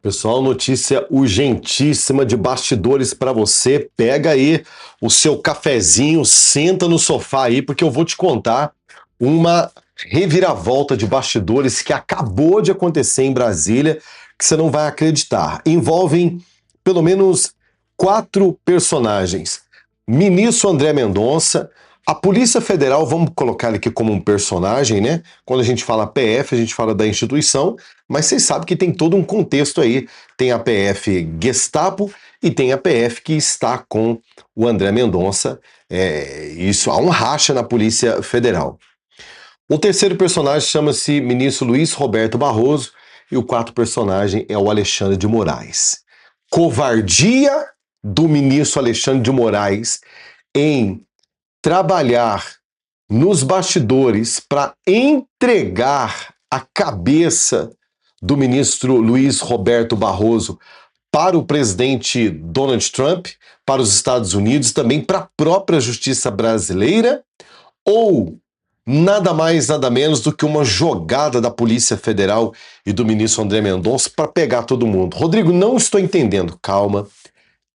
Pessoal, notícia urgentíssima de bastidores para você. Pega aí o seu cafezinho, senta no sofá aí, porque eu vou te contar uma reviravolta de bastidores que acabou de acontecer em Brasília, que você não vai acreditar. Envolvem pelo menos 4 personagens. Ministro André Mendonça, a Polícia Federal, vamos colocar ele aqui como um personagem, né? Quando a gente fala PF, a gente fala da instituição, mas vocês sabem que tem todo um contexto aí. Tem a PF Gestapo e tem a PF que está com o André Mendonça. Isso, há um racha na Polícia Federal. O terceiro personagem chama-se ministro Luiz Roberto Barroso e o quarto personagem é o Alexandre de Moraes. Covardia do ministro Alexandre de Moraes em trabalhar nos bastidores para entregar a cabeça do ministro Luiz Roberto Barroso para o presidente Donald Trump, para os Estados Unidos, também para a própria justiça brasileira, ou nada mais, nada menos do que uma jogada da Polícia Federal e do ministro André Mendonça para pegar todo mundo. Rodrigo, não estou entendendo. Calma,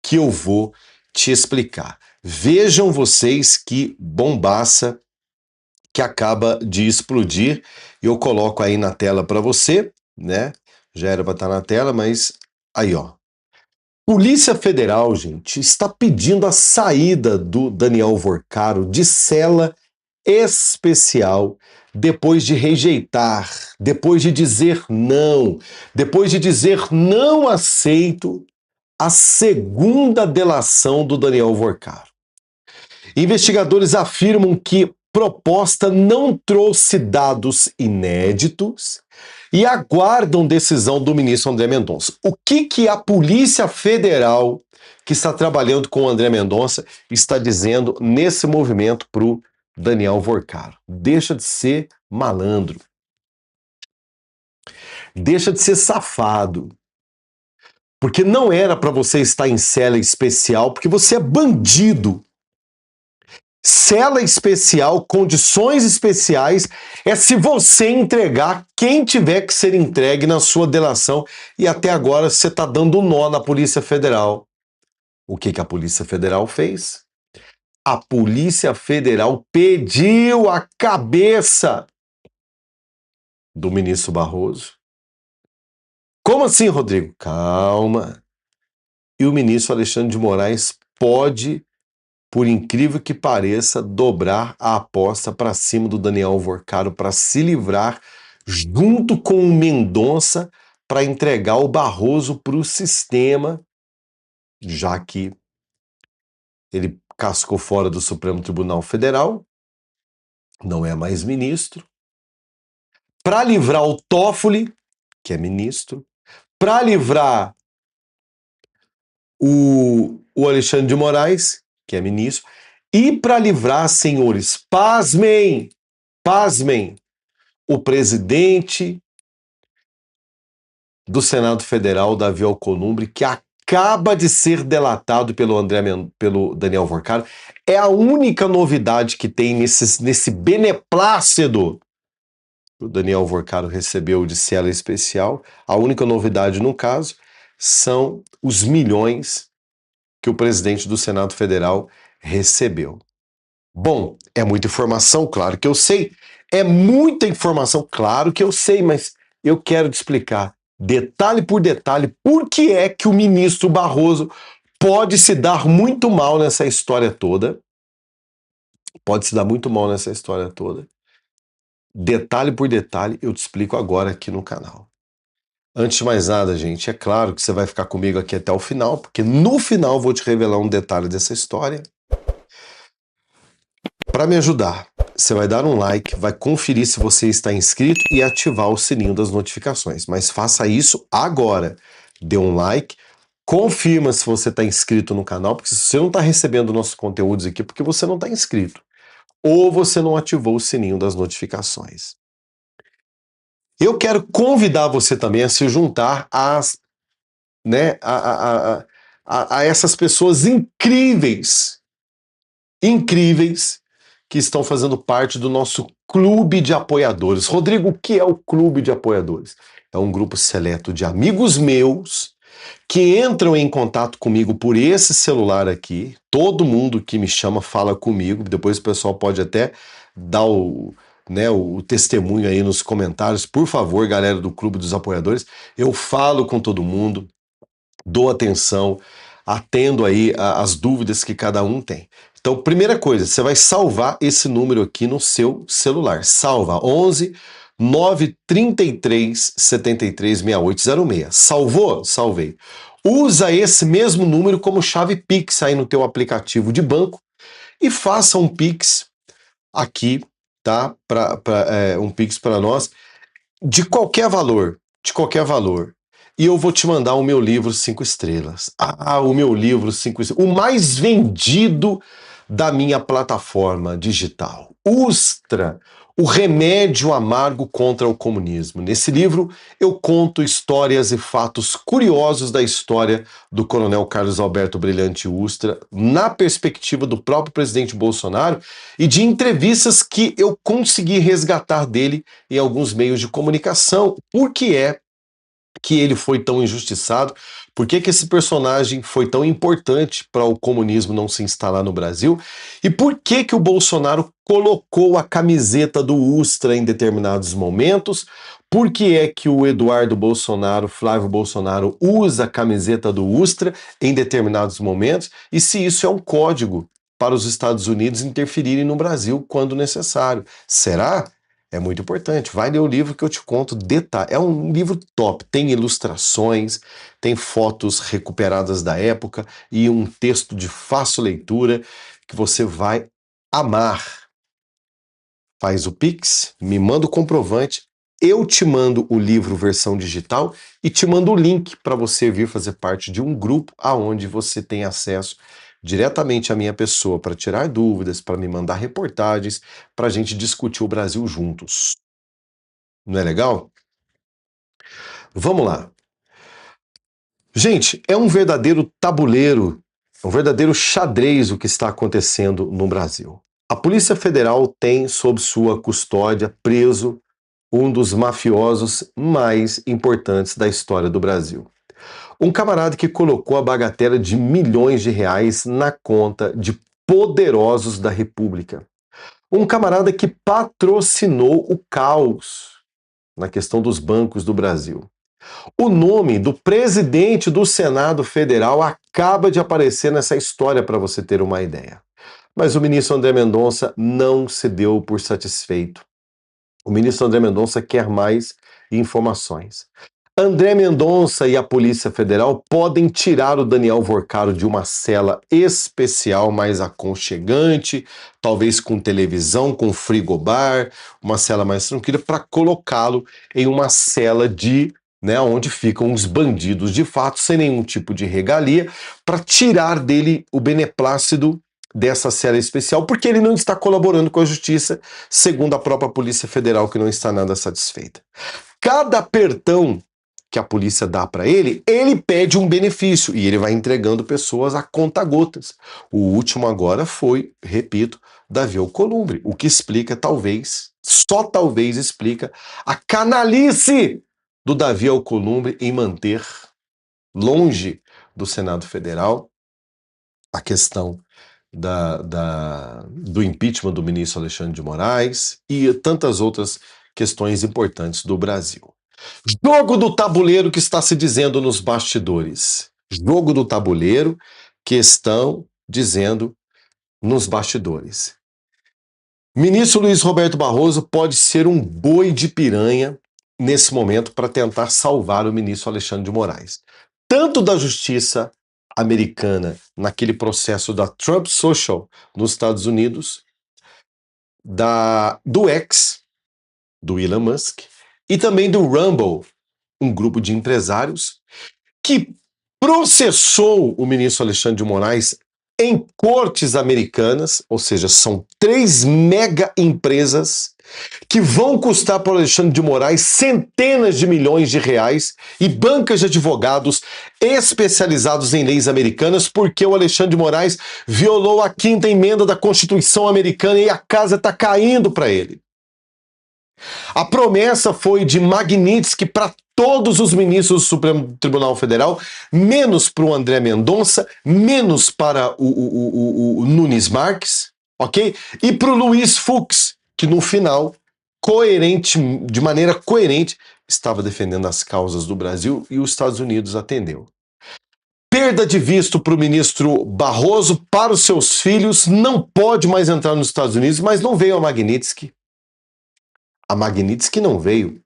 que eu vou te explicar. Vejam vocês que bombaça que acaba de explodir. Eu coloco aí na tela para você, né? Já era para estar na tela, mas aí, ó. Polícia Federal, gente, está pedindo a saída do Daniel Vorcaro de cela especial depois de rejeitar, depois de dizer não aceito a segunda delação do Daniel Vorcaro. Investigadores afirmam que proposta não trouxe dados inéditos e aguardam decisão do ministro André Mendonça. O que a Polícia Federal, que está trabalhando com o André Mendonça, está dizendo nesse movimento para o Daniel Vorcaro? Deixa de ser malandro. Deixa de ser safado. Porque não era para você estar em cela especial, porque você é bandido. Cela especial, condições especiais, é se você entregar quem tiver que ser entregue na sua delação. E até agora você está dando nó na Polícia Federal. O que a Polícia Federal fez? A Polícia Federal pediu a cabeça do ministro Barroso. Como assim, Rodrigo? Calma. E o ministro Alexandre de Moraes pode, por incrível que pareça, dobrar a aposta para cima do Daniel Vorcaro para se livrar, junto com o Mendonça, para entregar o Barroso para o sistema, já que ele cascou fora do Supremo Tribunal Federal, não é mais ministro, para livrar o Toffoli, que é ministro, para livrar o Alexandre de Moraes, que é ministro, e para livrar, senhores, pasmem, o presidente do Senado Federal, Davi Alcolumbre, que acaba de ser delatado pelo Daniel Vorcaro. É a única novidade que tem nesse beneplácito que o Daniel Vorcaro recebeu de cela especial. A única novidade, no caso, são os milhões que o presidente do Senado Federal recebeu. Bom, é muita informação, claro que eu sei. É muita informação, claro que eu sei, mas eu quero te explicar, detalhe por detalhe, por que é que o ministro Barroso pode se dar muito mal nessa história toda. Pode se dar muito mal nessa história toda. Detalhe por detalhe, eu te explico agora aqui no canal. Antes de mais nada, gente, é claro que você vai ficar comigo aqui até o final, porque no final eu vou te revelar um detalhe dessa história. Para me ajudar, você vai dar um like, vai conferir se você está inscrito e ativar o sininho das notificações. Mas faça isso agora. Dê um like, confirma se você está inscrito no canal, porque se você não está recebendo nossos conteúdos aqui, porque você não está inscrito. Ou você não ativou o sininho das notificações. Eu quero convidar você também a se juntar a essas pessoas incríveis que estão fazendo parte do nosso clube de apoiadores. Rodrigo, o que é o clube de apoiadores? É um grupo seleto de amigos meus que entram em contato comigo por esse celular aqui. Todo mundo que me chama fala comigo. Depois o pessoal pode até dar o testemunho aí nos comentários. Por favor, galera do Clube dos Apoiadores, eu falo com todo mundo, dou atenção, atendo aí as dúvidas que cada um tem. Então, primeira coisa, você vai salvar esse número aqui no seu celular. Salva 11 933 73 6806. Salvou? Salvei. Usa esse mesmo número como chave Pix aí no teu aplicativo de banco e faça um Pix aqui, tá? Um Pix para nós de qualquer valor, de qualquer valor. E eu vou te mandar o meu livro 5 estrelas. Ah, o meu livro 5 estrelas. O mais vendido da minha plataforma digital. Ustra, o remédio amargo contra o comunismo. Nesse livro, eu conto histórias e fatos curiosos da história do Coronel Carlos Alberto Brilhante Ustra, na perspectiva do próprio presidente Bolsonaro e de entrevistas que eu consegui resgatar dele em alguns meios de comunicação. Por que é que ele foi tão injustiçado? Por que esse personagem foi tão importante para o comunismo não se instalar no Brasil? E por que o Bolsonaro colocou a camiseta do Ustra em determinados momentos? Por que é que o Eduardo Bolsonaro, Flávio Bolsonaro, usa a camiseta do Ustra em determinados momentos? E se isso é um código para os Estados Unidos interferirem no Brasil quando necessário? Será? É muito importante. Vai ler o livro que eu te conto detalhe. É um livro top. Tem ilustrações, tem fotos recuperadas da época e um texto de fácil leitura que você vai amar. Faz o Pix, me manda o comprovante, eu te mando o livro versão digital e te mando o link para você vir fazer parte de um grupo aonde você tem acesso diretamente à minha pessoa para tirar dúvidas, para me mandar reportagens, para a gente discutir o Brasil juntos. Não é legal? Vamos lá. Gente, é um verdadeiro tabuleiro, um verdadeiro xadrez o que está acontecendo no Brasil. A Polícia Federal tem sob sua custódia preso um dos mafiosos mais importantes da história do Brasil. Um camarada que colocou a bagatela de milhões de reais na conta de poderosos da República. Um camarada que patrocinou o caos na questão dos bancos do Brasil. O nome do presidente do Senado Federal acaba de aparecer nessa história para você ter uma ideia. Mas o ministro André Mendonça não se deu por satisfeito. O ministro André Mendonça quer mais informações. André Mendonça e a Polícia Federal podem tirar o Daniel Vorcaro de uma cela especial, mais aconchegante, talvez com televisão, com frigobar, uma cela mais tranquila, para colocá-lo em uma cela onde ficam os bandidos de fato, sem nenhum tipo de regalia, para tirar dele o beneplácito dessa cela especial, porque ele não está colaborando com a justiça, segundo a própria Polícia Federal, que não está nada satisfeita. Cada apertão que a polícia dá para ele, ele pede um benefício e ele vai entregando pessoas a conta-gotas. O último agora foi, repito, Davi Alcolumbre, o que explica talvez, só talvez explica, a canalice do Davi Alcolumbre em manter longe do Senado Federal a questão do impeachment do ministro Alexandre de Moraes e tantas outras questões importantes do Brasil. Jogo do tabuleiro que está se dizendo nos bastidores. Jogo do tabuleiro que estão dizendo nos bastidores. Ministro Luiz Roberto Barroso pode ser um boi de piranha nesse momento para tentar salvar o ministro Alexandre de Moraes. Tanto da justiça americana naquele processo da Trump Social nos Estados Unidos, do X, do Elon Musk, e também do Rumble, um grupo de empresários que processou o ministro Alexandre de Moraes em cortes americanas, ou seja, são 3 mega empresas que vão custar para o Alexandre de Moraes centenas de milhões de reais e bancas de advogados especializados em leis americanas, porque o Alexandre de Moraes violou a 5ª emenda da Constituição americana e a casa está caindo para ele. A promessa foi de Magnitsky para todos os ministros do Supremo Tribunal Federal, menos para o André Mendonça, menos para o Nunes Marques, ok? E para o Luiz Fux, que no final, de maneira coerente, estava defendendo as causas do Brasil e os Estados Unidos atendeu. Perda de visto para o ministro Barroso, para os seus filhos, não pode mais entrar nos Estados Unidos, mas não veio a Magnitsky. A Magnitsky não veio,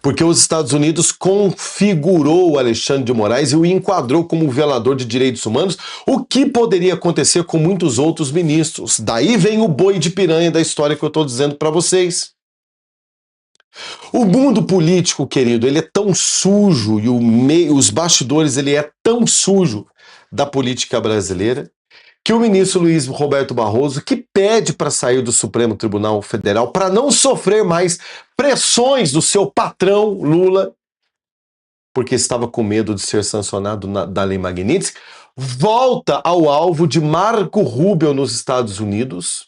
porque os Estados Unidos configurou o Alexandre de Moraes e o enquadrou como violador de direitos humanos, o que poderia acontecer com muitos outros ministros. Daí vem o boi de piranha da história que eu estou dizendo para vocês. O mundo político, querido, ele é tão sujo e os bastidores, ele é tão sujo da política brasileira que o ministro Luiz Roberto Barroso, que pede para sair do Supremo Tribunal Federal para não sofrer mais pressões do seu patrão Lula, porque estava com medo de ser sancionado da Lei Magnitsky, volta ao alvo de Marco Rubio nos Estados Unidos,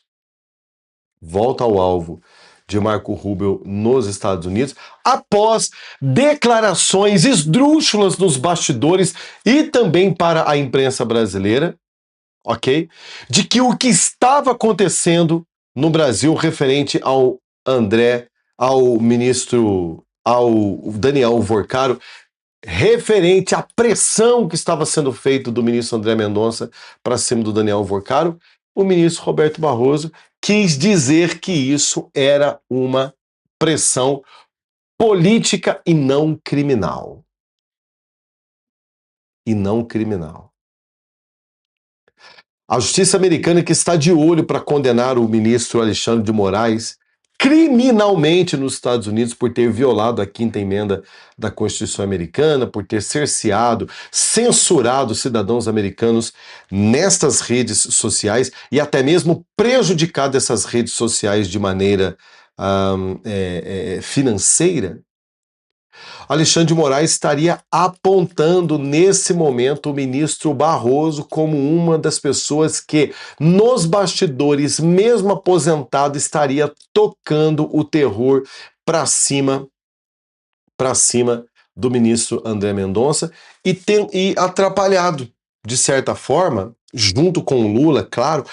após declarações esdrúxulas nos bastidores e também para a imprensa brasileira, ok? De que o que estava acontecendo no Brasil referente ao ao Daniel Vorcaro, referente à pressão que estava sendo feita do ministro André Mendonça para cima do Daniel Vorcaro, o ministro Roberto Barroso quis dizer que isso era uma pressão política e não criminal. A justiça americana, que está de olho para condenar o ministro Alexandre de Moraes criminalmente nos Estados Unidos por ter violado a 5ª emenda da Constituição americana, por ter cerceado, censurado cidadãos americanos nestas redes sociais e até mesmo prejudicado essas redes sociais de maneira financeira. Alexandre de Moraes estaria apontando nesse momento o ministro Barroso como uma das pessoas que, nos bastidores, mesmo aposentado, estaria tocando o terror para cima do ministro André Mendonça e atrapalhado, de certa forma, junto com o Lula, claro,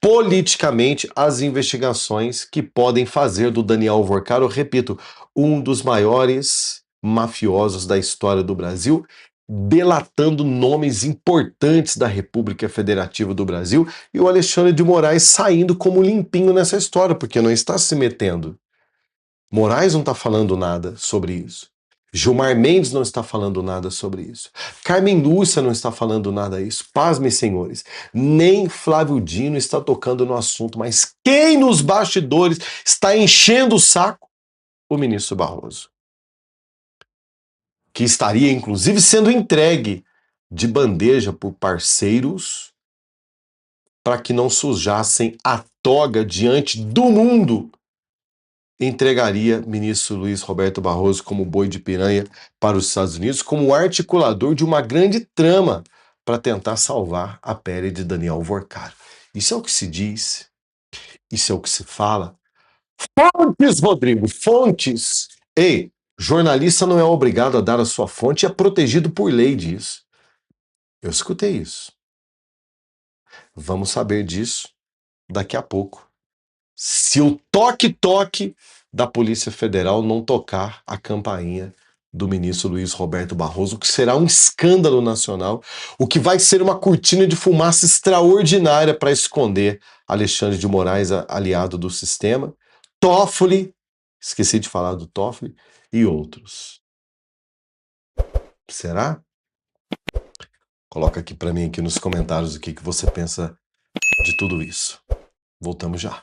politicamente as investigações que podem fazer do Daniel Vorcaro, repito, um dos maiores mafiosos da história do Brasil, delatando nomes importantes da República Federativa do Brasil, e o Alexandre de Moraes saindo como limpinho nessa história, porque não está se metendo. Moraes não está falando nada sobre isso. Gilmar Mendes não está falando nada sobre isso. Carmen Lúcia não está falando nada disso. Pasmem, senhores. Nem Flávio Dino está tocando no assunto, mas quem nos bastidores está enchendo o saco? O ministro Barroso, que estaria inclusive sendo entregue de bandeja por parceiros para que não sujassem a toga diante do mundo. Entregaria ministro Luiz Roberto Barroso como boi de piranha para os Estados Unidos como articulador de uma grande trama para tentar salvar a pele de Daniel Vorcaro. Isso é o que se diz, isso é o que se fala. Fontes, Rodrigo, fontes! Ei, jornalista não é obrigado a dar a sua fonte e é protegido por lei disso. Eu escutei isso. Vamos saber disso daqui a pouco. Se o toque-toque da Polícia Federal não tocar a campainha do ministro Luiz Roberto Barroso, o que será um escândalo nacional, o que vai ser uma cortina de fumaça extraordinária para esconder Alexandre de Moraes, aliado do sistema, Toffoli, esqueci de falar do Toffoli, e outros. Será? Coloca aqui para mim aqui nos comentários o que você pensa de tudo isso. Voltamos já.